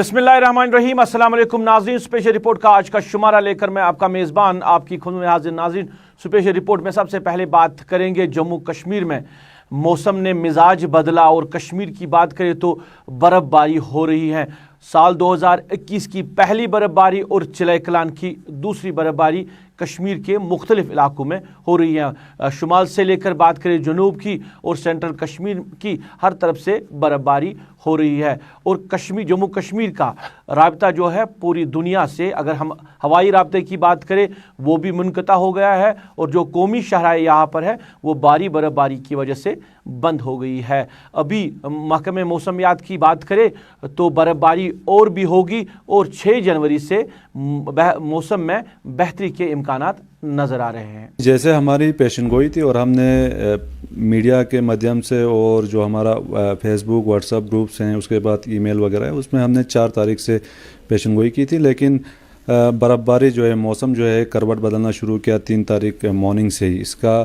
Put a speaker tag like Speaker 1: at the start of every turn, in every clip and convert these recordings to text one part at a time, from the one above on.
Speaker 1: बिस्मिल्लाहिर्रहमानिर्रहीम। अस्सलाम वालेकुम नाज़रीन, स्पेशल रिपोर्ट का आज का शुमारा लेकर मैं आपका मेज़बान आपकी खुद में हाजिर। नाज़रीन, स्पेशल रिपोर्ट में सबसे पहले बात करेंगे जम्मू कश्मीर में मौसम ने मिजाज बदला और कश्मीर की बात करें तो बर्फ़बारी हो रही है। साल 2021 की पहली बर्फ़बारी और चिलय कलान की दूसरी बर्फ़बारी कश्मीर के मुख्तलिफ इलाकों में हो रही है। शुमाल से लेकर बात करें जनूब की और सेंट्रल कश्मीर की, हर तरफ से बर्फ़बारी हो रही है। और जम्मू कश्मीर का राब्ता जो है पूरी दुनिया से, अगर हम हवाई राब्ते की बात करें वो भी मुनक़ता हो गया है, और जो कौमी शहराएँ यहाँ पर है वो भारी बर्फ़बारी की वजह से बंद हो गई है। अभी महकमे मौसमियात की बात करें तो बर्फ़बारी और भी होगी और 6 जनवरी से मौसम में बेहतरी के इम्कानात नज़र आ रहे हैं।
Speaker 2: जैसे हमारी पेशन गोई थी और हमने मीडिया के माध्यम से और जो हमारा फेसबुक व्हाट्सएप ग्रुप्स हैं, उसके बाद ईमेल वगैरह है, उसमें हमने 4 तारीख से पेशन गोई की थी। लेकिन बर्फ़बारी जो है, मौसम जो है करवट बदलना शुरू किया 3 तारीख मॉर्निंग से ही। इसका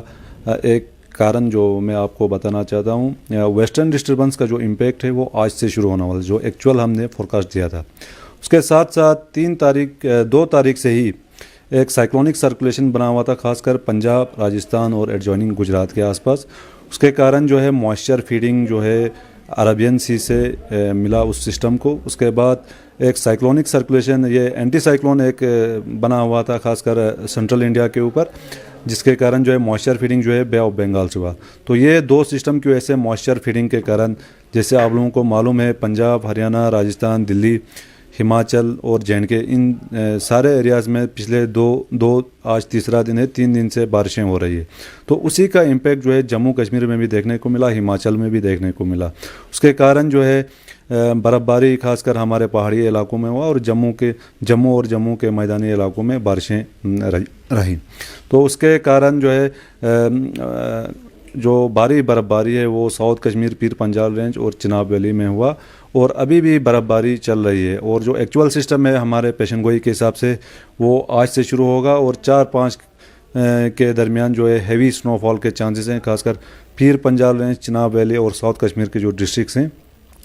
Speaker 2: एक कारण जो मैं आपको बताना चाहता हूँ, वेस्टर्न डिस्टर्बेंस का जो इम्पैक्ट है वो आज से शुरू होने वाला, जो एक्चुअल हमने फोरकास्ट दिया था। उसके साथ साथ 2 तारीख से ही एक साइक्लोनिक सर्कुलेशन बना हुआ था, खासकर पंजाब, राजस्थान और एडजॉइनिंग गुजरात के आसपास। उसके कारण जो है मॉइस्चर फीडिंग जो है अरबियन सी से मिला उस सिस्टम को। उसके बाद एक साइक्लोनिक सर्कुलेशन, ये एंटी साइक्लोन एक बना हुआ था खासकर सेंट्रल इंडिया के ऊपर, जिसके कारण जो है मॉइस्चर फीडिंग जो है बे ऑफ बंगाल से हुआ। तो ये 2 सिस्टम की वजह से मॉइस्चर फीडिंग के कारण, जैसे आप लोगों को मालूम है, पंजाब, हरियाणा, राजस्थान, दिल्ली, हिमाचल और जे.एंड.के, इन सारे एरियाज़ में पिछले दो आज तीसरा दिन है, 3 दिन से बारिशें हो रही है। तो उसी का इम्पैक्ट जो है जम्मू कश्मीर में भी देखने को मिला, हिमाचल में भी देखने को मिला। उसके कारण जो है बर्फ़बारी खासकर हमारे पहाड़ी इलाकों में हुआ और जम्मू के मैदानी इलाकों में बारिशें रही। तो उसके कारण जो है जो भारी बर्फ़बारी है वो साउथ कश्मीर, पीर पंजाल रेंज और चिनाब वैली में हुआ, और अभी भी बर्फ़बारी चल रही है। और जो एक्चुअल सिस्टम है हमारे पेशन गोई के हिसाब से वो आज से शुरू होगा और 4-5 के दरमियान जो है हेवी स्नोफॉल के चांसेस हैं, खासकर पीर पंजाल रेंज, चिनाब वैली और साउथ कश्मीर के जो डिस्ट्रिक्ट्स हैं।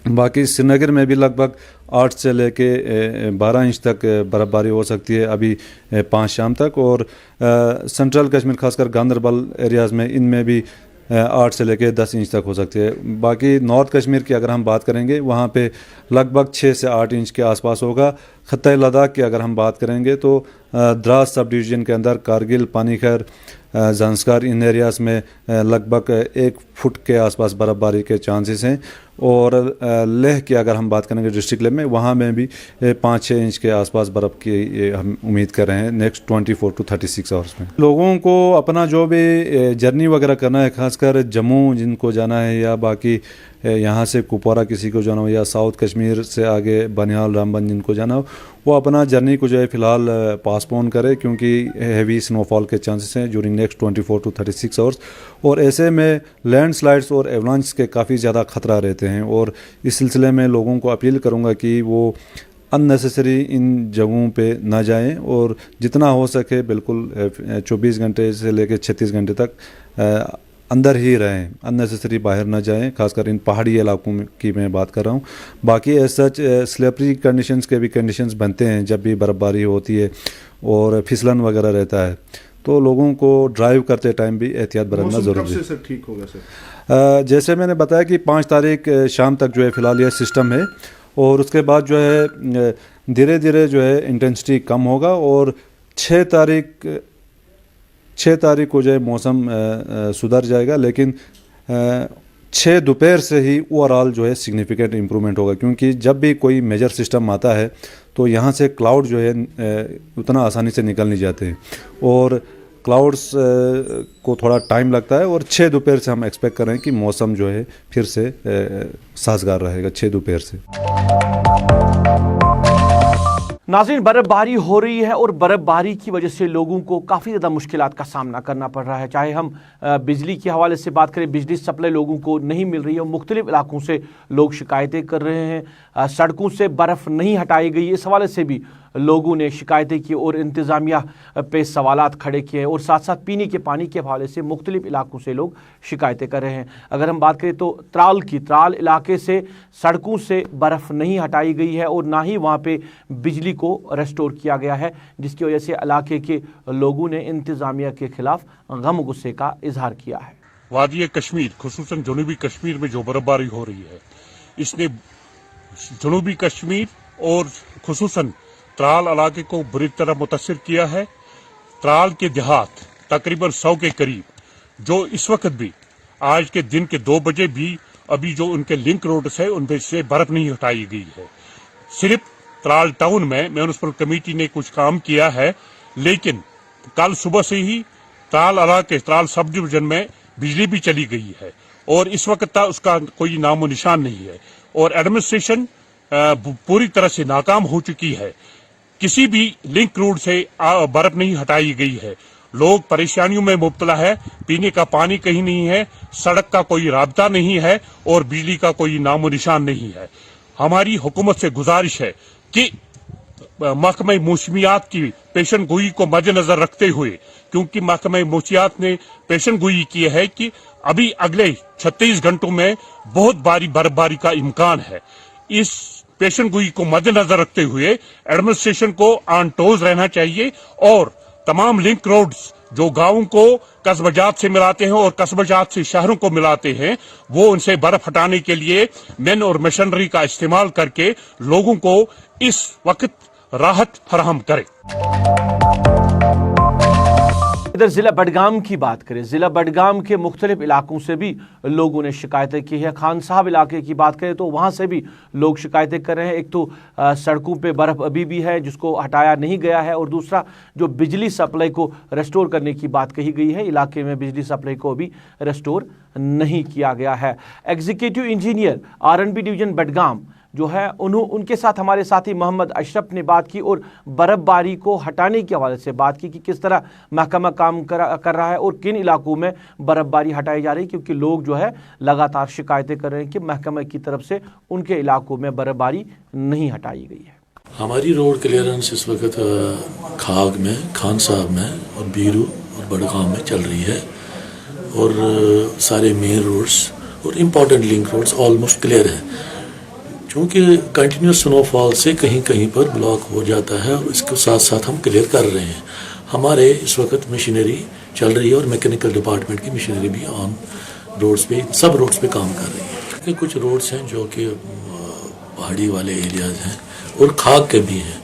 Speaker 2: बाकी श्रीनगर में भी लगभग 8 से लेके 12 इंच तक बर्फ़बारी हो सकती है अभी 5 शाम तक। और सेंट्रल कश्मीर खासकर गांदरबल एरियाज़ में, इनमें भी 8 से लेके 10 इंच तक हो सकती है। बाकी नॉर्थ कश्मीर की अगर हम बात करेंगे वहाँ पे लगभग 6 से 8 इंच के आसपास होगा। खत्ता लद्दाख की अगर हम बात करेंगे तो द्रास सब डिवीज़न के अंदर कारगिल, पानीखर, ज़ांस्कार, इन एरियाज़ में लगभग 1 फुट के आसपास बर्फ़बारी के चांसेस हैं। और लेह की अगर हम बात करेंगे डिस्ट्रिक्ट लेह में, वहाँ में भी 5-6 इंच के आसपास बर्फ़ की हम उम्मीद कर रहे हैं नेक्स्ट 24 to 36 आवर्स में। लोगों को अपना जो भी जर्नी वगैरह करना है, खासकर जम्मू जिनको जाना है या बाकी यहाँ से कुपवारा किसी को जाना हो, या साउथ कश्मीर से आगे बनिहाल, रामबन जिनको जाना हो, वो अपना जर्नी को जो है फ़िलहाल पासपोन करे, क्योंकि हेवी स्नोफॉल के चांसेस हैं ड्यूरिंग नेक्स्ट 24 to 36 आवर्स। और ऐसे में लैंडस्लाइड्स और एवलांच के काफ़ी ज़्यादा खतरा रहते हैं। और इस सिलसिले में लोगों को अपील करूँगा कि वो अननेसेसरी इन जगहों पे ना जाएं और जितना हो सके बिल्कुल 24 घंटे से लेकर 36 घंटे तक अंदर ही रहें, अननेसेसरी बाहर ना जाएं, खासकर इन पहाड़ी इलाकों की मैं बात कर रहा हूँ। बाकी एज सच स्लिपरी कंडीशंस के भी कंडीशंस बनते हैं जब भी बर्फ़बारी होती है और फिसलन वगैरह रहता है, तो लोगों को ड्राइव करते टाइम भी एहतियात बरतना ज़रूरी है।
Speaker 3: सर ठीक होगा सर?
Speaker 2: जैसे मैंने बताया कि 5 तारीख शाम तक जो है फ़िलहाल यह सिस्टम है, और उसके बाद जो है धीरे धीरे जो है इंटेंसिटी कम होगा, और 6 तारीख को जो है मौसम सुधर जाएगा। लेकिन 6 दोपहर से ही ओवरऑल जो है सिग्निफिकेंट इम्प्रूवमेंट होगा, क्योंकि जब भी कोई मेजर सिस्टम आता है तो यहाँ से क्लाउड जो है उतना आसानी से निकल नहीं जाते हैं, और क्लाउड्स को थोड़ा टाइम लगता है। और 6 दोपहर से हम एक्सपेक्ट कर रहे हैं कि मौसम जो है फिर से साजगार रहेगा 6 दोपहर से।
Speaker 1: नाज़रीन, बर्फ़बारी हो रही है और बर्फ़बारी की वजह से लोगों को काफ़ी ज़्यादा मुश्किलात का सामना करना पड़ रहा है। चाहे हम बिजली के हवाले से बात करें, बिजली सप्लाई लोगों को नहीं मिल रही है, मुख्तलिफ इलाकों से लोग शिकायतें कर रहे हैं। सड़कों से बर्फ़ नहीं हटाई गई, इस हवाले से भी लोगों ने शिकायतें की और इंतज़ामिया पे सवालात खड़े किए और साथ साथ पीने के पानी के हवाले से मुख्तलिफ इलाकों से लोग शिकायतें कर रहे हैं। अगर हम बात करें तो त्राल इलाके से सड़कों से बर्फ़ नहीं हटाई गई है और ना ही वहाँ पे बिजली को रेस्टोर किया गया है, जिसकी वजह से इलाके के लोगों ने इंतज़ामिया के खिलाफ गम गुस्से का इजहार किया है।
Speaker 4: वादी कश्मीर खुसूसन जनूबी कश्मीर में जो बर्फबारी हो रही है, इसने जनूबी कश्मीर और खुसूसन त्राल इलाके को बुरी तरह मुतासिर किया है। त्राल के देहात तकरीबन 100 के करीब, जो इस वक्त भी आज के दिन के 2 बजे भी अभी जो उनके लिंक रोड है उन पे से बर्फ नहीं हटाई गई है। सिर्फ त्राल टाउन में म्यूनिसिपल कमेटी ने कुछ काम किया है, लेकिन कल सुबह से ही त्राल इलाके त्राल सब डिवीजन में बिजली भी चली गई है और इस वक्त तक उसका कोई नामो निशान नहीं है और एडमिनिस्ट्रेशन पूरी तरह से नाकाम हो चुकी है। किसी भी लिंक रोड से बर्फ नहीं हटाई गई है। लोग परेशानियों में मुब्तला है, पीने का पानी कहीं नहीं है, सड़क का कोई राबता नहीं है और बिजली का कोई नामो निशान नहीं है। हमारी हुकूमत से गुजारिश है कि महकमे मौसमियात की पेशन गोई को मद्देनजर रखते हुए, क्योंकि महकमे मौसमियात ने पेशन गोई की है कि अभी अगले 36 घंटों में बहुत भारी बर्फबारी का इम्कान है, इस पेशन गोई को मद्देनजर रखते हुए एडमिनिस्ट्रेशन को ऑन टोज रहना चाहिए और तमाम लिंक रोड्स जो गांवों को कस्बजात से मिलाते हैं और कस्बजात से शहरों को मिलाते हैं, वो उनसे बर्फ हटाने के लिए मैन और मशीनरी का इस्तेमाल करके लोगों को इस वक्त राहत फराहम करें।
Speaker 1: इधर जिला बडगाम की बात करें, जिला बडगाम के मुख्तलिफ इलाकों से भी लोगों ने शिकायतें की है। खान साहब इलाके की बात करें तो वहाँ से भी लोग शिकायतें कर रहे हैं। एक तो सड़कों पे बर्फ़ अभी भी है जिसको हटाया नहीं गया है और दूसरा जो बिजली सप्लाई को रेस्टोर करने की बात कही गई है, इलाके में बिजली सप्लाई को अभी रेस्टोर नहीं किया गया है। Executive engineer RNB division Budgam जो है उनके साथ हमारे साथी मोहम्मद अशरफ ने बात की और बर्फबारी को हटाने के हवाले से बात की कि किस तरह महकमा काम कर रहा है और किन इलाकों में बर्फबारी हटाई जा रही है, क्योंकि लोग जो है लगातार शिकायतें कर रहे हैं कि महकमे की तरफ से उनके इलाकों में बर्फबारी नहीं हटाई गई है।
Speaker 5: हमारी रोड क्लियरेंस इस वक्त खाग में, खान साहब में और बीरू और बडगाम में चल रही है और सारे मेन रोड्स और important link roads almost clear है। क्योंकि कंटिन्यूस स्नोफॉल से कहीं कहीं पर ब्लॉक हो जाता है और इसके साथ साथ हम क्लियर कर रहे हैं। हमारे इस वक्त मशीनरी चल रही है और मैकेनिकल डिपार्टमेंट की मशीनरी भी ऑन रोड्स पे, सब रोड्स पे काम कर रही है। क्योंकि कुछ रोड्स हैं जो कि पहाड़ी वाले एरियाज हैं और खाग के भी हैं।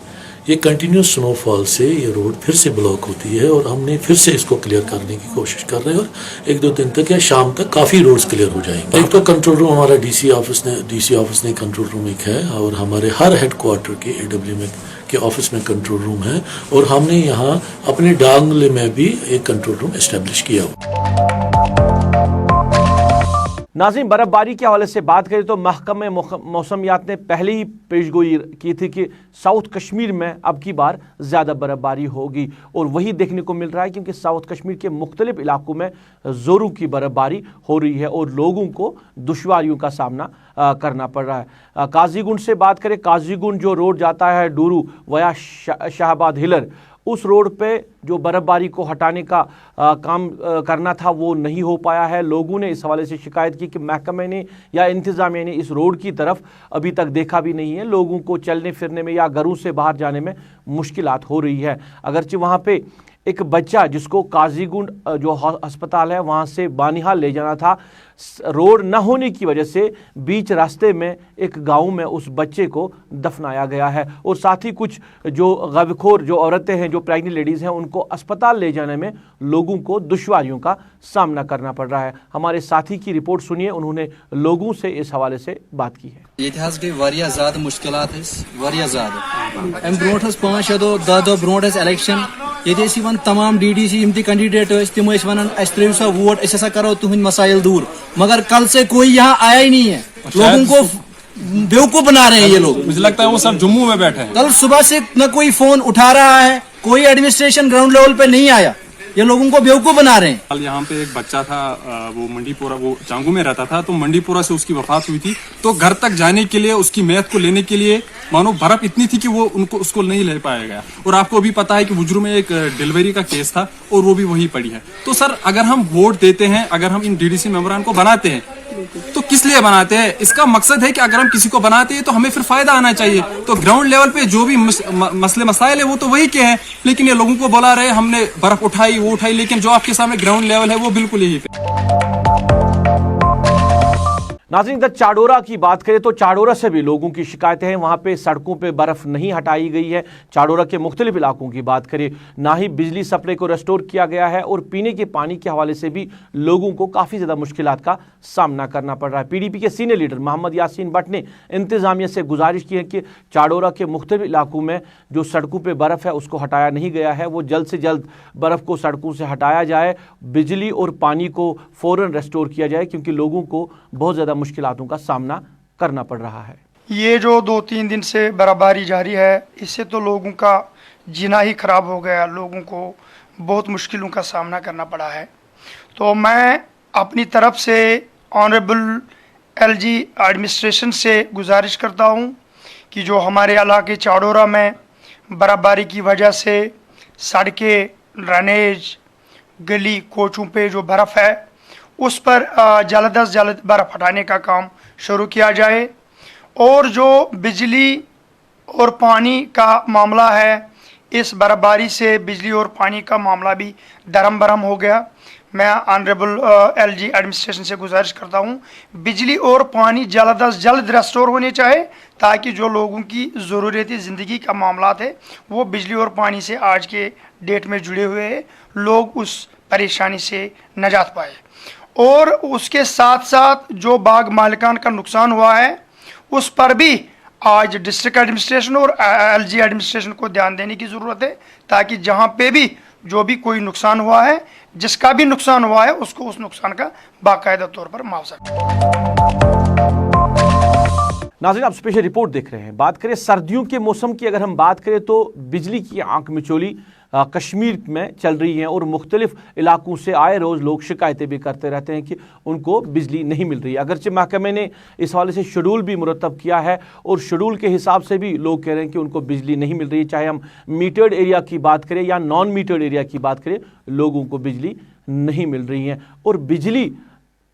Speaker 5: ये कंटिन्यूस स्नोफॉल से ये रोड फिर से ब्लॉक होती है और हमने फिर से इसको क्लियर करने की कोशिश कर रहे हैं और 1-2 दिन तक या शाम तक काफ़ी रोड्स क्लियर हो जाएंगे। एक तो कंट्रोल रूम हमारा डीसी ऑफिस ने कंट्रोल रूम एक है और हमारे हर हेडक्वार्टर के AWM के ऑफिस में कंट्रोल रूम है और हमने यहाँ अपने डांगले में भी एक कंट्रोल रूम एस्टेब्लिश किया हुआ।
Speaker 1: नाज़रीन, बर्फबारी के हवाले से बात करें तो महकमे मौसमियात ने पहले ही पेशगोई की थी कि साउथ कश्मीर में अब की बार ज़्यादा बर्फबारी होगी और वही देखने को मिल रहा है, क्योंकि साउथ कश्मीर के मुख्तलिफ इलाकों में ज़ोरों की बर्फबारी हो रही है और लोगों को दुश्वारियों का सामना करना पड़ रहा है। काजीगुंड से बात करें, काजीगुंड जो रोड जाता है डूरू वया शाहबाद हिलर, उस रोड पे जो बर्फबारी को हटाने का काम करना था वो नहीं हो पाया है। लोगों ने इस हवाले से शिकायत की कि महकमे ने या इंतज़ामिया ने इस रोड की तरफ अभी तक देखा भी नहीं है। लोगों को चलने फिरने में या घरों से बाहर जाने में मुश्किलात हो रही है। अगरचे वहाँ पे एक बच्चा जिसको काजीगुंड जो अस्पताल है वहाँ से बानिहाल ले जाना था, रोड न होने की वजह से बीच रास्ते में एक गांव में उस बच्चे को दफनाया गया है और साथ ही कुछ जो गमखोर जो औरतें हैं, जो प्रेग्नेंट लेडीज़ हैं, उनको अस्पताल ले जाने में लोगों को दुश्वारियों का सामना करना पड़ रहा है। हमारे साथी की रिपोर्ट सुनिए, उन्होंने लोगों से इस हवाले से बात की है।
Speaker 6: ये वारिया ज़्यादा मुश्किलात वारिया ज़्यादा अम ब्रोट 5-6 दो 10 दो ब्रोट इलेक्शन ये तमाम DDC यम कैंडिडेट तिम वन त्रो सा वोट अस करो तुहद मसाइल दूर, मगर कल से कोई यहाँ आया ही नहीं है। लोगों को बेवकूफ बना रहे हैं ये लोग।
Speaker 3: मुझे लगता है वो सब जम्मू में बैठे हैं।
Speaker 6: कल सुबह से न कोई फोन उठा रहा है, कोई एडमिनिस्ट्रेशन ग्राउंड लेवल पे नहीं आया। ये लोगों को बेवकूफ बना रहे हैं।
Speaker 3: कल यहाँ पे एक बच्चा था, वो मंडीपुरा, वो चांगू में रहता था, तो मंडीपुरा से उसकी वफात हुई थी, तो घर तक जाने के लिए उसकी मैयत को लेने के लिए मानो बर्फ इतनी थी कि वो उसको नहीं ले पाया गया। और आपको भी पता है कि वुजरू में एक डिलीवरी का केस था और वो भी वही पड़ी है। तो सर अगर हम वोट देते हैं, अगर हम इन डीडीसी मेंबरान को बनाते हैं, तो किस लिए बनाते हैं? इसका मकसद है कि अगर हम किसी को बनाते हैं तो हमें फिर फायदा आना चाहिए। तो ग्राउंड लेवल पे जो भी मसले मसाइल है वो तो वही के हैं, लेकिन ये लोगों को बोला रहे हमने बर्फ उठाई वो उठाई, लेकिन जो आपके सामने ग्राउंड लेवल है वो बिल्कुल यही पे।
Speaker 1: नाज़रीन, इधर चाडोरा की बात करें तो चाडोरा से भी लोगों की शिकायतें हैं। वहाँ पे सड़कों पे बर्फ़ नहीं हटाई गई है। चाडोरा के मुख्तलिफ इलाकों की बात करें, ना ही बिजली सप्लाई को रेस्टोर किया गया है और पीने के पानी के हवाले से भी लोगों को काफ़ी ज़्यादा मुश्किलात का सामना करना पड़ रहा है। PDP के सीनियर लीडर मोहम्मद यासीन भट्ट ने इंतज़ामिया से गुजारिश की है कि चाडोरा के मुख्तलिफ इलाकों में जो सड़कों पर बर्फ़ है उसको हटाया नहीं गया है, वो जल्द से जल्द बर्फ़ को सड़कों से हटाया जाए, बिजली और पानी को फ़ौरन रेस्टोर किया जाए, क्योंकि लोगों को बहुत ज़्यादा मुश्किलातों का सामना करना पड़ रहा है।
Speaker 7: ये जो 2-3 दिन से बर्फबारी जारी है, इससे तो लोगों का जीना ही खराब हो गया, लोगों को बहुत मुश्किलों का सामना करना पड़ा है। तो मैं अपनी तरफ से ऑनरेबल LG एडमिनिस्ट्रेशन से गुजारिश करता हूँ कि जो हमारे इलाके चाडोरा में बर्फबारी की वजह से सड़कें, ड्रेनेज, गली कोचों पे जो बर्फ़ है उस पर जल्द अज जल्द बर्फ़ हटाने का काम शुरू किया जाए। और जो बिजली और पानी का मामला है, इस बर्फबारी से बिजली और पानी का मामला भी दरम बरम हो गया। मैं ऑनरेबल LG एडमिनिस्ट्रेशन से गुजारिश करता हूँ बिजली और पानी जल्द अज जल्द रेस्टोर होने चाहिए, ताकि जो लोगों की ज़रूरती ज़िंदगी का मामला है वो बिजली और पानी से आज के डेट में जुड़े हुए हैं, लोग उस परेशानी से नजात पाए। और उसके साथ साथ जो बाग मालिकान का नुकसान हुआ है उस पर भी आज डिस्ट्रिक्ट एडमिनिस्ट्रेशन और LG एडमिनिस्ट्रेशन को ध्यान देने की ज़रूरत है, ताकि जहां पे भी जो भी कोई नुकसान हुआ है, जिसका भी नुकसान हुआ है, उसको उस नुकसान का बाकायदा तौर पर मुआवजा।
Speaker 1: नाज़रीन, आप स्पेशल रिपोर्ट देख रहे हैं। बात करें सर्दियों के मौसम की, अगर हम बात करें तो बिजली की आंख मिचोली कश्मीर में चल रही हैं और मुख्तलिफ इलाकों से आए रोज़ लोग शिकायतें भी करते रहते हैं कि उनको बिजली नहीं मिल रही है। अगरचे महकमे ने इस हवाले से शेड्यूल भी मुरतब किया है और शेड्यूल के हिसाब से भी लोग कह रहे हैं कि उनको बिजली नहीं मिल रही है। चाहे हम मीटर्ड एरिया की बात करें या नॉन मीटर्ड एरिया की बात करें, लोगों को बिजली नहीं मिल रही है। और बिजली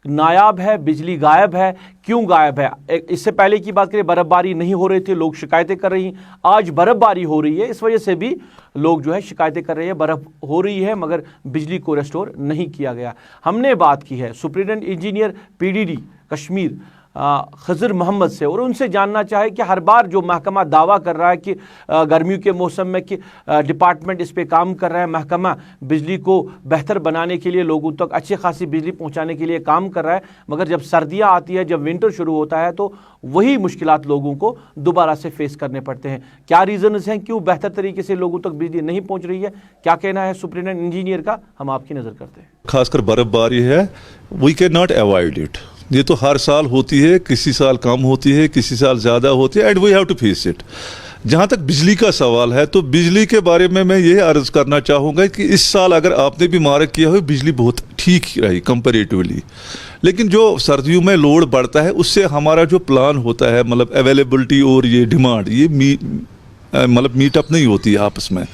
Speaker 1: नायाब है, बिजली गायब है। क्यों गायब है? इससे पहले की बात करें, बर्फबारी नहीं हो रही थी, लोग शिकायतें कर रही हैं। आज बर्फबारी हो रही है, इस वजह से भी लोग जो है शिकायतें कर रहे हैं। बर्फ हो रही है मगर बिजली को रेस्टोर नहीं किया गया। हमने बात की है superintendent engineer PDD Kashmir Khazar Mohammad से और उनसे जानना चाहे कि हर बार जो महकमा दावा कर रहा है कि गर्मियों के मौसम में कि डिपार्टमेंट इस पे काम कर रहा है, महकमा बिजली को बेहतर बनाने के लिए, लोगों तक अच्छी खासी बिजली पहुंचाने के लिए काम कर रहा है, मगर जब सर्दियां आती है, जब विंटर शुरू होता है तो वही मुश्किलात लोगों को दोबारा से फेस करने पड़ते हैं। क्या रीज़न्स हैं, क्यों बेहतर तरीके से लोगों तक बिजली नहीं पहुँच रही है? क्या कहना है सुपरिटेंडेंट इंजीनियर का, हम आपकी नज़र करते हैं।
Speaker 8: खासकर बर्फबारी है, we can not avoid it. ये तो हर साल होती है, किसी साल कम होती है, किसी साल ज़्यादा होती है, and we have to face it. जहाँ तक बिजली का सवाल है, तो बिजली के बारे में मैं ये अर्ज़ करना चाहूँगा कि इस साल अगर आपने भी मार्क किया हो, बिजली बहुत ठीक रही कंपैरेटिवली। लेकिन जो सर्दियों में लोड बढ़ता है, उससे हमारा जो प्लान होता है, मतलब अवेलेबिलिटी और ये डिमांड, ये मतलब मीटअप नहीं होती है आपस में।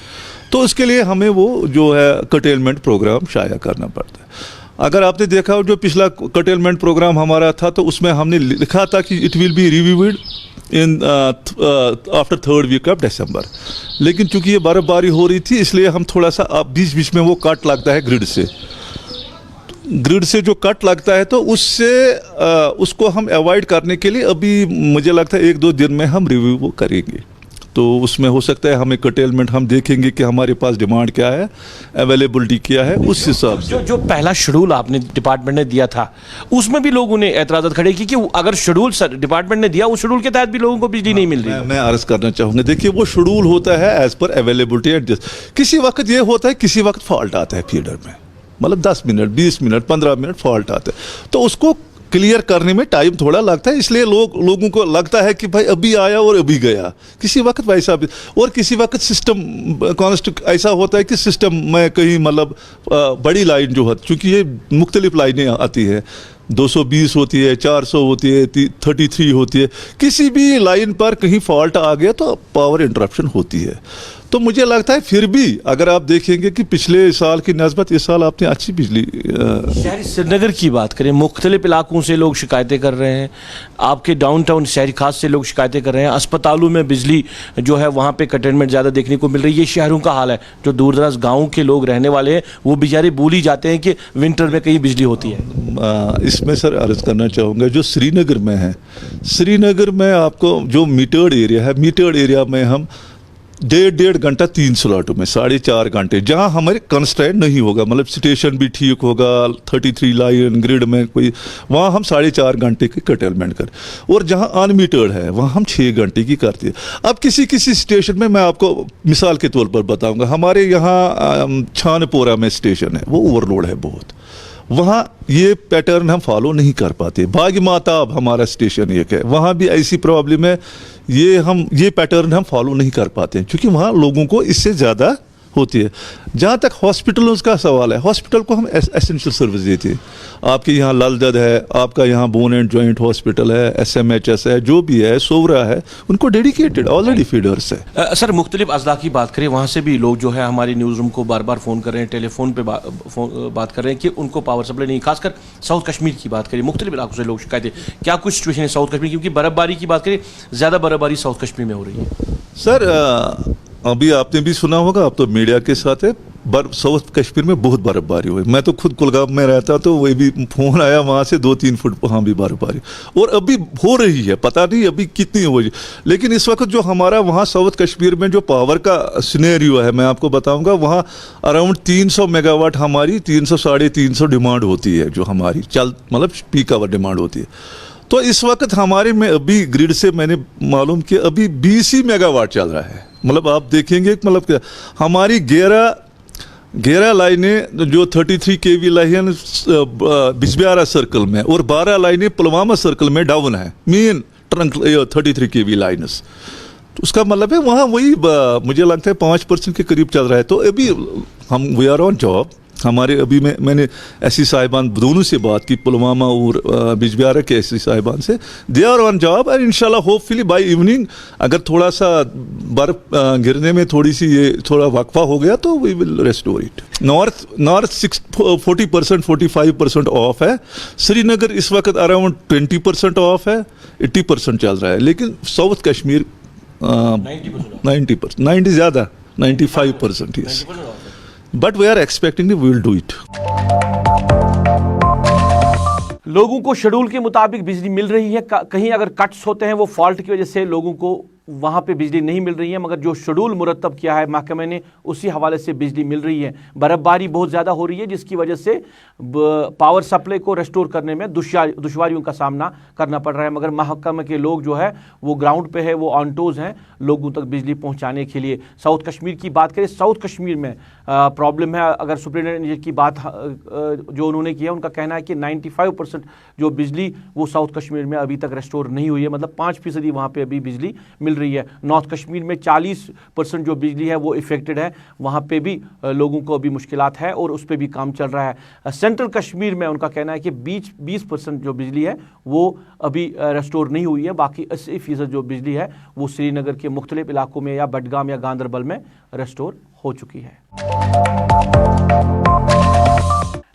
Speaker 8: तो उसके लिए हमें वो जो है कर्टेलमेंट प्रोग्राम शाया करना पड़ता है। अगर आपने देखा हो जो पिछला कर्टेलमेंट प्रोग्राम हमारा था, तो उसमें हमने लिखा था कि it will be reviewed in after 3rd week of December. लेकिन चूंकि ये बर्फबारी हो रही थी, इसलिए हम थोड़ा सा बीच बीच में वो कट लगता है ग्रिड से जो कट लगता है, तो उससे उसको हम अवॉइड करने के लिए अभी मुझे लगता है 1-2 दिन में हम रिव्यू वो करेंगे। तो उसमें हो सकता है हमें कर्टेलमेंट, हम देखेंगे कि हमारे पास डिमांड क्या है, अवेलेबिलिटी क्या है, उस हिसाब से।
Speaker 1: जो पहला शेड्यूल आपने डिपार्टमेंट ने दिया था, उसमें भी लोगों ने एतराज़ात खड़े की कि अगर शेड्यूल डिपार्टमेंट ने दिया, उस शेड्यूल के तहत भी लोगों को बिजली नहीं मिल रही।
Speaker 8: मैं अर्ज करना चाहूँगा, देखिए वो शेड्यूल होता है एज पर अवेलेबिलिटी एडजस्ट। किसी वक्त ये होता है, किसी वक्त फॉल्ट आता है फीडर में, मतलब 10 मिनट, 20 मिनट, 15 मिनट फॉल्ट आता है, तो उसको क्लियर करने में टाइम थोड़ा लगता है, इसलिए लोगों को लगता है कि भाई अभी आया और अभी गया, किसी वक्त वैसा भी, और किसी वक्त सिस्टम कॉन्स्टिट्यूट ऐसा होता है कि सिस्टम में कहीं मतलब बड़ी लाइन जो है, चूँकि ये मुख्तलिफ लाइनें आती है, 220 होती है, 400 होती है, 33 होती है, किसी भी लाइन पर कहीं फॉल्ट आ गया तो पावर इंटरप्शन होती है। तो मुझे लगता है फिर भी अगर आप देखेंगे कि पिछले साल की नस्बत इस साल आपने अच्छी बिजली
Speaker 1: शहरी श्रीनगर की बात करें, मुख्तलिफ इलाकों से लोग शिकायतें कर रहे हैं, आपके डाउन टाउन शहरी खास से लोग शिकायतें कर रहे हैं, अस्पतालों में बिजली जो है वहाँ पे कंटेनमेंट ज़्यादा देखने को मिल रही है। ये शहरों का हाल है, जो दूर दराज गाँव के लोग रहने वाले हैं वो बेचारे भूल ही जाते हैं कि विंटर में कहीं बिजली होती है।
Speaker 8: इसमें सर अर्ज़ करना चाहूँगा, जो श्रीनगर में है, श्रीनगर में आपको जो मीटर्ड एरिया है, मीटर्ड एरिया में हम 1.5 घंटा 3 स्लॉटों में 4.5 घंटे, जहां हमारे कंस्ट्रेंट नहीं होगा, मतलब स्टेशन भी ठीक होगा, 33 लाइन ग्रिड में कोई, वहां हम 4.5 घंटे की कटेलमेंट कर, और जहां अनमीटर्ड है वहां हम 6 घंटे की करते हैं। अब किसी किसी स्टेशन में मैं आपको मिसाल के तौर पर बताऊंगा, हमारे यहाँ छानपोरा में स्टेशन है, वो ओवरलोड है बहुत, वहाँ ये पैटर्न हम फॉलो नहीं कर पाते। बागी माताब हमारा स्टेशन एक है, वहाँ भी ऐसी प्रॉब्लम है, ये पैटर्न हम फॉलो नहीं कर पाते हैं, क्योंकि वहाँ लोगों को इससे ज़्यादा होती है। जहाँ तक हॉस्पिटलों का सवाल है, हॉस्पिटल को हम एसेंशियल सर्विस देते हैं। आपके यहाँ ललदद है, आपका यहाँ बोन एंड जॉइंट हॉस्पिटल है, SMHS है, जो भी है, सोवरा है, उनको डेडिकेटेड ऑलरेडी फीडर्स है।
Speaker 1: सर मुख्तलिफ अजला की बात करें, वहाँ से भी लोग जो है हमारी न्यूज़ रूम को बार बार फ़ोन कर रहे हैं, टेलीफोन पे बात कर रहे हैं कि उनको पावर सप्लाई नहीं, खासकर साउथ कश्मीर की बात करें, मुख्तलिफ इलाकों से लोग शिकायतें, क्या कुछ सिचुएशन है साउथ कश्मीर, क्योंकि बर्फ़बारी की बात करें, ज़्यादा बर्फ़बारी साउथ कश्मीर में हो रही है।
Speaker 8: सर अभी आपने भी सुना होगा, आप तो मीडिया के साथ है, साउथ कश्मीर में बहुत बर्फबारी हुई। मैं तो खुद कुलगाम में रहता, तो वही भी फ़ोन आया वहाँ से 2-3 फुट वहाँ भी बर्फबारी, और अभी हो रही है, पता नहीं अभी कितनी हो रही। लेकिन इस वक्त जो हमारा वहाँ साउथ कश्मीर में जो पावर का सिनेरियो है, मैं आपको बताऊँगा, वहाँ अराउंड 300 मेगावाट हमारी 300-350 डिमांड होती है, जो हमारी मतलब पीक आवर डिमांड होती है। तो इस वक्त हमारे में अभी ग्रिड से मैंने मालूम किया अभी 20 ही मेगावाट चल रहा है। मतलब आप देखेंगे, मतलब क्या हमारी 11 लाइनें जो 33 kV लाइन बिजबियारा सर्कल में, और 12 लाइनें पुलवामा सर्कल में डाउन है, मेन ट्रंक 33 kV लाइन्स। तो उसका मतलब है वहाँ वही मुझे लगता है 5% के करीब चल रहा है। तो अभी हम वी आर ऑन जॉब। हमारे अभी मैंने एससी साहिबान दोनों से बात की, पुलवामा और बिजबियारा के एससी साहिबान से, दे आर ऑन जॉब, और इंशाल्लाह होपफुली बाय इवनिंग अगर थोड़ा सा बर्फ गिरने में थोड़ी सी ये थोड़ा वक्फा हो गया तो we will restore it. North 40% 45% off है, श्रीनगर इस वक्त अराउंड 20% ऑफ है, 80% चल रहा है। लेकिन साउथ कश्मीर 90%, 90 ज़्यादा, 95% yes, but we are expecting we will do it.
Speaker 1: लोगों को शेड्यूल के मुताबिक बिजली मिल रही है, कहीं अगर कट्स होते हैं वो फॉल्ट की वजह से लोगों को वहाँ पे बिजली नहीं मिल रही है, मगर जो शेड्यूल मुरतब किया है महकमे ने उसी हवाले से बिजली मिल रही है। बर्फबारी बहुत ज़्यादा हो रही है जिसकी वजह से पावर सप्लाई को रेस्टोर करने में दुश्वारियों का सामना करना पड़ रहा है, मगर महकमे के लोग जो है वो ग्राउंड पे है, वो ऑन टोज हैं लोगों तक बिजली पहुँचाने के लिए। साउथ कश्मीर की बात करें, साउथ कश्मीर में प्रॉब्लम है। अगर सुप्रिंटेंडेंट की बात जो उन्होंने किया, उनका कहना है कि 95% जो बिजली वो साउथ कश्मीर में अभी तक रेस्टोर नहीं हुई है, मतलब 5% वहाँ पे अभी बिजली मिल रही है। नॉर्थ कश्मीर में 40% जो बिजली है वो इफेक्टेड है, वहाँ पे भी लोगों को अभी मुश्किलात है और उस पर भी काम चल रहा है। सेंट्रल कश्मीर में उनका कहना है कि 20% जो बिजली है वो अभी रेस्टोर नहीं हुई है, बाकी 80% जो बिजली है वो श्रीनगर के मुख्तलिफ इलाकों में या बडगाम या गांदरबल में रेस्टोर हो चुकी है।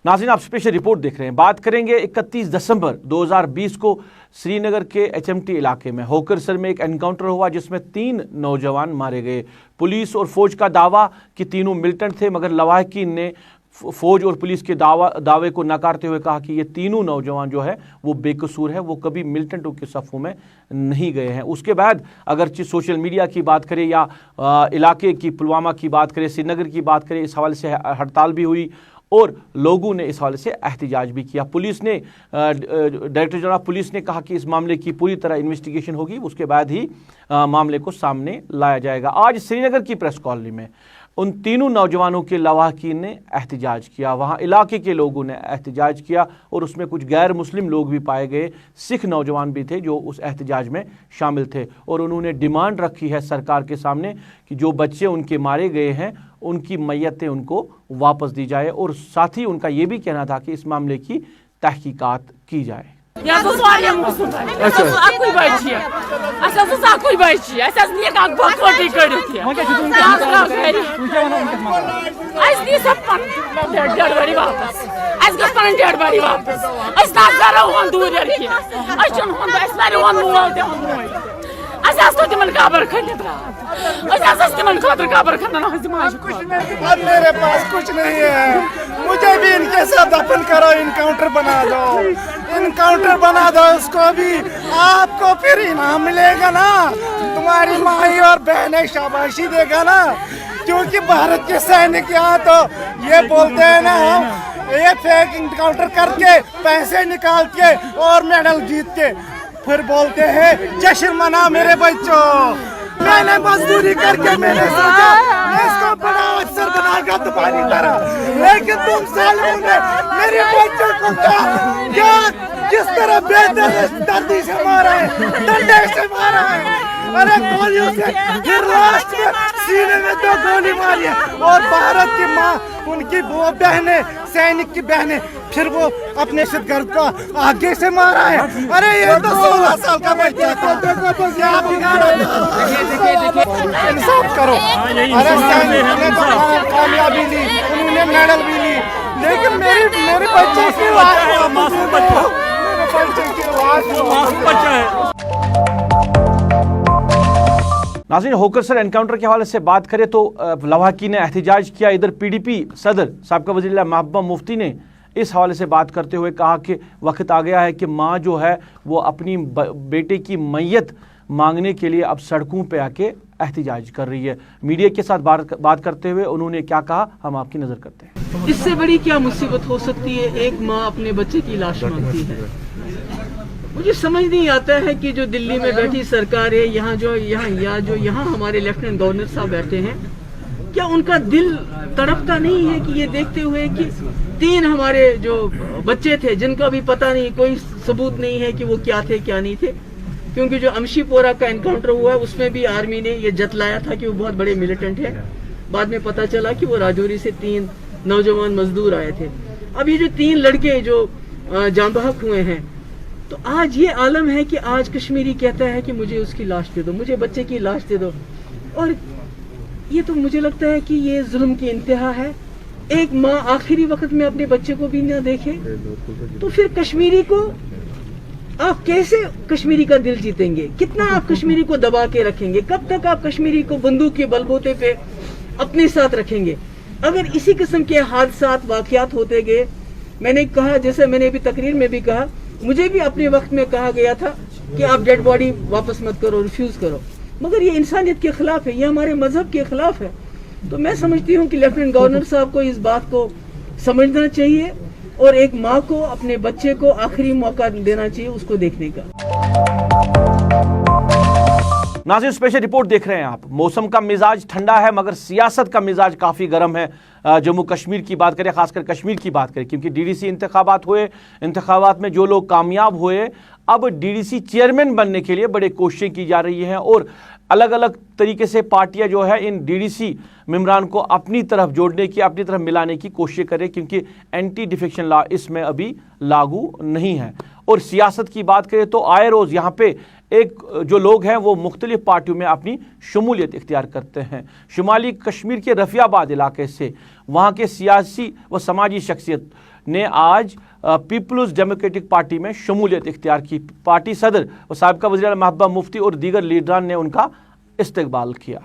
Speaker 1: नाज़रीन, आप स्पेशल रिपोर्ट देख रहे हैं। बात करेंगे 31 दिसंबर 2020 को श्रीनगर के HMT इलाके में होकरसर में एक एनकाउंटर हुआ जिसमें 3 नौजवान मारे गए। पुलिस और फौज का दावा कि तीनों मिलिटेंट थे, मगर लवाहकीन ने फौज और पुलिस के दावे को नकारते हुए कहा कि ये तीनों नौजवान जो है वो बेकसूर है, वो कभी मिलिटेंटों के सफ़ों में नहीं गए हैं। उसके बाद अगरचे सोशल मीडिया की बात करें या इलाके की पुलवामा की बात करें, श्रीनगर की बात करें, इस हवाले से हड़ताल भी हुई और लोगों ने इस हवाले से एहतजाज भी किया। पुलिस ने डायरेक्टर जनरल पुलिस ने कहा कि इस मामले की पूरी तरह इन्वेस्टिगेशन होगी, उसके बाद ही मामले को सामने लाया जाएगा। आज श्रीनगर की प्रेस कॉलोनी में उन तीनों नौजवानों के लवाहकीन ने एहतजाज किया, वहाँ इलाके के लोगों ने एहतजाज किया और उसमें कुछ गैर मुस्लिम लोग भी पाए गए, सिख नौजवान भी थे जो उस एहतजाज में शामिल थे। और उन्होंने डिमांड रखी है सरकार के सामने कि जो बच्चे उनके मारे गए हैं उनकी मैयतें उनको वापस दी जाए, और साथ ही उनका ये भी कहना था कि इस मामले की तहकीकात की जाए।
Speaker 9: अब मेरे पास कुछ नहीं है, मुझे भी इनके साथ दफन करो, इनकाउंटर बना दो, इनकाउंटर बना दो उसको भी, आपको फिर इनाम मिलेगा ना, तुम्हारी माई और बहनें शाबाशी देगा ना, क्योंकि भारत के सैनिक यहाँ तो ये बोलते हैं ना, हम ये फेक इनकाउंटर करके पैसे निकाल के और मेडल जीत के फिर बोलते हैं जश्न मना मेरे बच्चों। मैंने मजदूरी करके मैंने सोचा इसको बड़ा अफसर बनाएगा तुम्हारी तरह, लेकिन तुम सालों ने मेरे बच्चों को क्या किस तरह बेदर्दी से मारा है, डंडे से मारा है, अरे गोलियों से, फिर लास्ट में सीने में 2 गोली मारी है, और भारत की माँ उनकी वो बहनें, सैनिक की बहनें, फिर वो अपने गर्द को आगे से मारा है। अरे ये तो 16 साल का बच्चा था, क्या बिगाड़ा? इंसाफ करो। अरे सैनिक ने तो कामयाबी ली, उन्होंने मेडल भी ली, लेकिन मेरे बच्चे की मासूम बच्चा है।
Speaker 1: नाज़रीन, होकरसर एनकाउंटर के हवाले से बात करें तो लवाहकी ने एहतजाज किया। इधर PDP सदर साबिक़ा वज़ीर महबूबा मुफ्ती ने इस हवाले से बात करते हुए कहा कि वक्त आ गया है कि माँ जो है वो अपनी बेटे की मैयत मांगने के लिए अब सड़कों पे आके एहतजाज कर रही है। मीडिया के साथ बात करते हुए उन्होंने क्या कहा, हम आपकी नज़र करते हैं।
Speaker 10: इससे बड़ी क्या मुसीबत हो सकती है, एक माँ अपने बच्चे की लाश मांगती है। मुझे समझ नहीं आता है कि जो दिल्ली में बैठी सरकार है, यहाँ हमारे लेफ्टिनेंट गवर्नर साहब बैठे हैं, क्या उनका दिल तड़पता नहीं है कि ये देखते हुए कि 3 हमारे जो बच्चे थे जिनका भी पता नहीं, कोई सबूत नहीं है कि वो क्या थे क्या नहीं थे, क्योंकि जो अमशीपोरा का एनकाउंटर हुआ है उसमें भी आर्मी ने ये जतलाया था कि वो बहुत बड़े मिलिटेंट है। बाद में पता चला कि वो राजौरी से 3 नौजवान मजदूर आए थे। अब ये जो 3 लड़के जो जाँ बहक हुए हैं, तो आज ये आलम है कि आज कश्मीरी कहता है कि मुझे उसकी लाश दे दो, मुझे बच्चे की लाश दे दो। और ये तो मुझे लगता है कि ये जुल्म की इंतहा है। एक माँ आखिरी वक्त में अपने बच्चे को भी ना देखे, तो फिर कश्मीरी को आप कैसे कश्मीरी का दिल जीतेंगे? कितना आप कश्मीरी को दबा के रखेंगे? कब तक आप कश्मीरी को बंदूक के बलबूते पे अपने साथ रखेंगे? अगर इसी किस्म के हादसात वाकयात होते गए, मैंने कहा, जैसे मैंने अभी तकरीर में भी कहा, मुझे भी अपने वक्त में कहा गया था कि आप डेड बॉडी वापस मत करो, रिफ्यूज करो, मगर ये इंसानियत के खिलाफ है, ये हमारे मजहब के खिलाफ है। तो मैं समझती हूँ कि लेफ्टिनेंट गवर्नर साहब को इस बात को समझना चाहिए और एक माँ को अपने बच्चे को आखिरी मौका देना चाहिए उसको देखने का।
Speaker 1: नाज़रीन, स्पेशल रिपोर्ट देख रहे हैं आप। मौसम का मिजाज ठंडा है मगर सियासत का मिजाज काफ़ी गर्म है। जम्मू कश्मीर की बात करें, खासकर कश्मीर की बात करें, क्योंकि DDC इंतखाबात हुए, इंतखाबात में जो लोग कामयाब हुए, अब DDC चेयरमैन बनने के लिए बड़े कोशिशें की जा रही हैं और अलग अलग तरीके से पार्टियां जो है इन DDC मेम्बरान को अपनी तरफ जोड़ने की, अपनी तरफ मिलाने की कोशिश करें, क्योंकि एंटी डिफेक्शन लॉ इसमें अभी लागू नहीं है। और सियासत की बात करें तो आए रोज़ यहाँ पे एक जो लोग हैं वो मुख्तलिफ पार्टियों में अपनी शमूलियत इख्तियार करते हैं। शुमाली कश्मीर के रफियाबाद इलाके से वहाँ के सियासी व समाजी शख्सियत ने आज पीपल्स डेमोक्रेटिक पार्टी में शमूलियत इख्तियार की। पार्टी सदर व साबिक़ा वज़ीर महबूबा मुफ्ती और दीगर लीडरान ने उनका इस्तकबाल किया।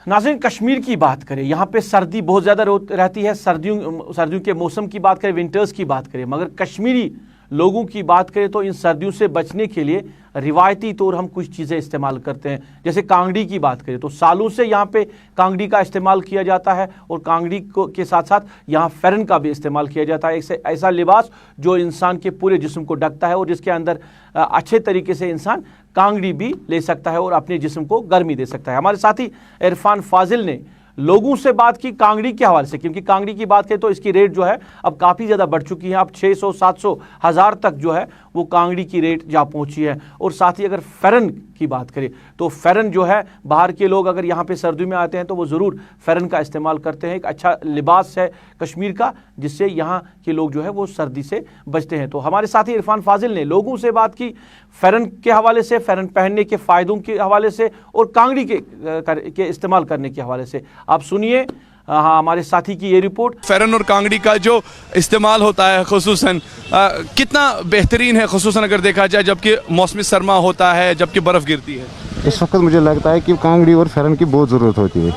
Speaker 1: नाज़रीन, कश्मीर की बात करें, यहाँ पे सर्दी बहुत ज़्यादा रहती है। सर्दियों के मौसम की बात करें, विंटर्स की बात करें, मगर कश्मीरी लोगों की बात करें तो इन सर्दियों से बचने के लिए रिवायती तौर हम कुछ चीज़ें इस्तेमाल करते हैं। जैसे कांगड़ी की बात करें तो सालों से यहाँ पे कांगड़ी का इस्तेमाल किया जाता है और कांगड़ी के साथ साथ यहाँ फेरन का भी इस्तेमाल किया जाता है। एक ऐसा लिबास जो इंसान के पूरे जिस्म को ढकता है और जिसके अंदर अच्छे तरीके से इंसान कांगड़ी भी ले सकता है और अपने जिस्म को गर्मी दे सकता है। हमारे साथी इरफान फाजिल ने लोगों से बात की कांगड़ी के हवाले से, क्योंकि कांगड़ी की बात करें तो इसकी रेट जो है अब काफ़ी ज़्यादा बढ़ चुकी है। अब 600, 700, 1000 तक जो है वो कांगड़ी की रेट जा पहुंची है। और साथ ही अगर फेरन की बात करें तो फेरन जो है बाहर के लोग अगर यहाँ पे सर्दी में आते हैं तो वो ज़रूर फेरन का इस्तेमाल करते हैं। एक अच्छा लिबास है कश्मीर का जिससे यहाँ के लोग जो है वो सर्दी से बचते हैं। तो हमारे साथी इरफान फाजिल ने लोगों से बात की फेरन के हवाले से, फेरन पहनने के फ़ायदों के हवाले से और कांगड़ी के इस्तेमाल करने के हवाले से। आप सुनिए हाँ हमारे साथी की ये रिपोर्ट।
Speaker 11: फेरन और कांगड़ी का जो इस्तेमाल होता है खुसूसन कितना बेहतरीन है, खुसूसन अगर देखा जाए जबकि मौसमी सरमा होता है, जबकि बर्फ़ गिरती है।
Speaker 12: इस वक्त मुझे लगता है कि कांगड़ी और फेरन की बहुत ज़रूरत होती है,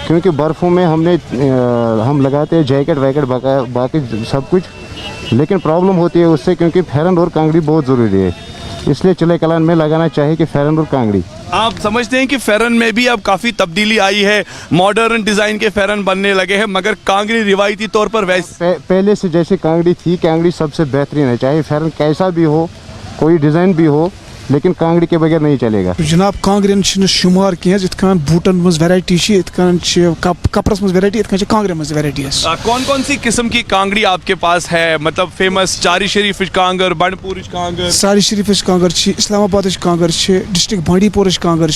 Speaker 12: क्योंकि बर्फ़ों में हम लगाते हैं जैकेट वैकेट बाकी सब कुछ, लेकिन प्रॉब्लम होती है उससे, क्योंकि फेरन और कांगड़ी बहुत ज़रूरी है। इसलिए चिले कलान में लगाना चाहिए कि फेरन और कांगड़ी।
Speaker 11: आप समझते हैं कि फेरन में भी अब काफ़ी तब्दीली आई है, मॉडर्न डिज़ाइन के फेरन बनने लगे हैं, मगर कांगड़ी रिवायती तौर पर वैसे
Speaker 12: पहले से जैसे कांगड़ी थी, कांगड़ी सबसे बेहतरीन है। चाहे फेरन कैसा भी हो, कोई डिज़ाइन भी हो, लेकिन कांगड़ी के बगैर नहीं चलेगा।
Speaker 9: जनाब कांगड़न शुमार कह बूटन मज वैरायटी कपरस मज वैरायटी कांगड़े मज वैरायटी।
Speaker 11: कौन कौन सी किस्म की कांगड़ी आपके पास है, मतलब फेमस चारी शरीफ कांगर, बंडपुर कांगर?
Speaker 9: सारी शरीफ कांगर, इस्लामाबाद कांगर, डिस्ट्रिक्ट बांडीपोर कांगर,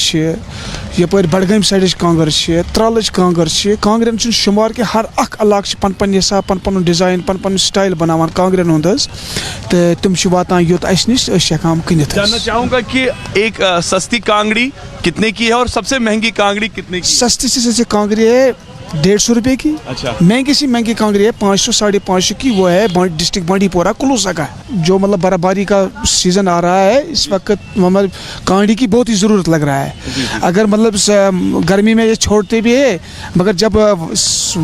Speaker 9: यपर बडगाम साइड कांगर, त्रल कांगर। कांगड़न शुमार के हर अख इलाक पन पन हिसाब पन पन डिजाइन पन पन स्टाइल बनावान कांगड़न हुंद तो तुम वातान योत अस निश हेकान कनित।
Speaker 11: जानना चाहूंगा कि एक सस्ती कांगड़ी कितने की है और सबसे महंगी कांगड़ी कितने की?
Speaker 9: सस्ती से सस्ती कांगड़ी है 150 रुपए की। अच्छा। महंगी सी महंगी कांगड़ी है 500 550 की, वो है डिस्ट्रिक्ट बांडीपोरा कुलूसा का। जो मतलब बर्फबारी का सीजन आ रहा है इस वक्त, मतलब कांगड़ी की बहुत ही ज़रूरत लग रहा है। अगर मतलब गर्मी में ये छोड़ते भी है, मगर जब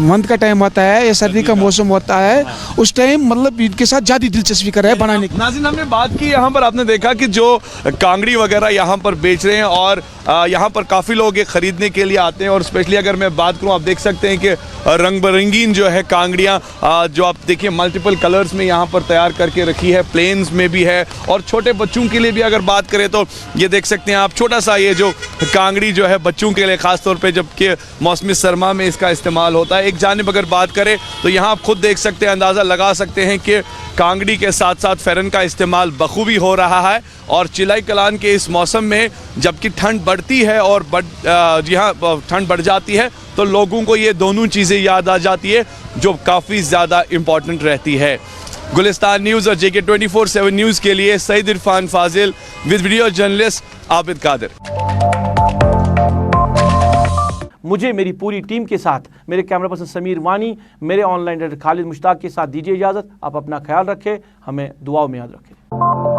Speaker 9: मंथ का टाइम आता है या सर्दी का मौसम होता है उस टाइम मतलब इनके साथ ज़्यादा दिलचस्पी कर रहा है बनाने की।
Speaker 11: नाज़रीन हमने बात की यहाँ पर, आपने देखा कि जो कांगड़ी वगैरह यहाँ पर बेच रहे हैं और यहाँ पर काफ़ी लोग ये ख़रीदने के लिए आते हैं। और स्पेशली अगर मैं बात करूँ, आप देख सकते हैं कि रंग बिरंगीन जो है कांगड़ियाँ जो आप देखिए मल्टीपल कलर्स में यहाँ पर तैयार करके रखी है, प्लेन्स में भी है और छोटे बच्चों के लिए भी अगर बात करें तो ये देख सकते हैं आप, छोटा सा ये जो कांगड़ी जो है बच्चों के लिए ख़ास तौर पे जबकि मौसमी सरमा में इसका इस्तेमाल होता है। एक जानिब अगर बात करें तो यहाँ आप खुद देख सकते हैं, अंदाज़ा लगा सकते हैं कि कांगड़ी के साथ साथ फेरन का इस्तेमाल बखूबी हो रहा है। और चिलाई कलान के इस मौसम में जबकि ठंड बढ़ती है और यहाँ ठंड बढ़ जाती है तो लोगों को ये दोनों चीज़ें याद आ जाती है जो काफ़ी ज़्यादा इम्पॉर्टेंट रहती है। गुलिस्तान न्यूज़ और JK 24/7 न्यूज़ के लिए Saeed Irfan Fazil with video journalist Abid Qadir.
Speaker 1: मुझे मेरी पूरी टीम के साथ, मेरे कैमरा पर्सन समीर वानी, मेरे ऑनलाइन एडिटर खालिद मुश्ताक के साथ दीजिए इजाज़त। आप अपना ख्याल रखें, हमें दुआओं में याद रखें।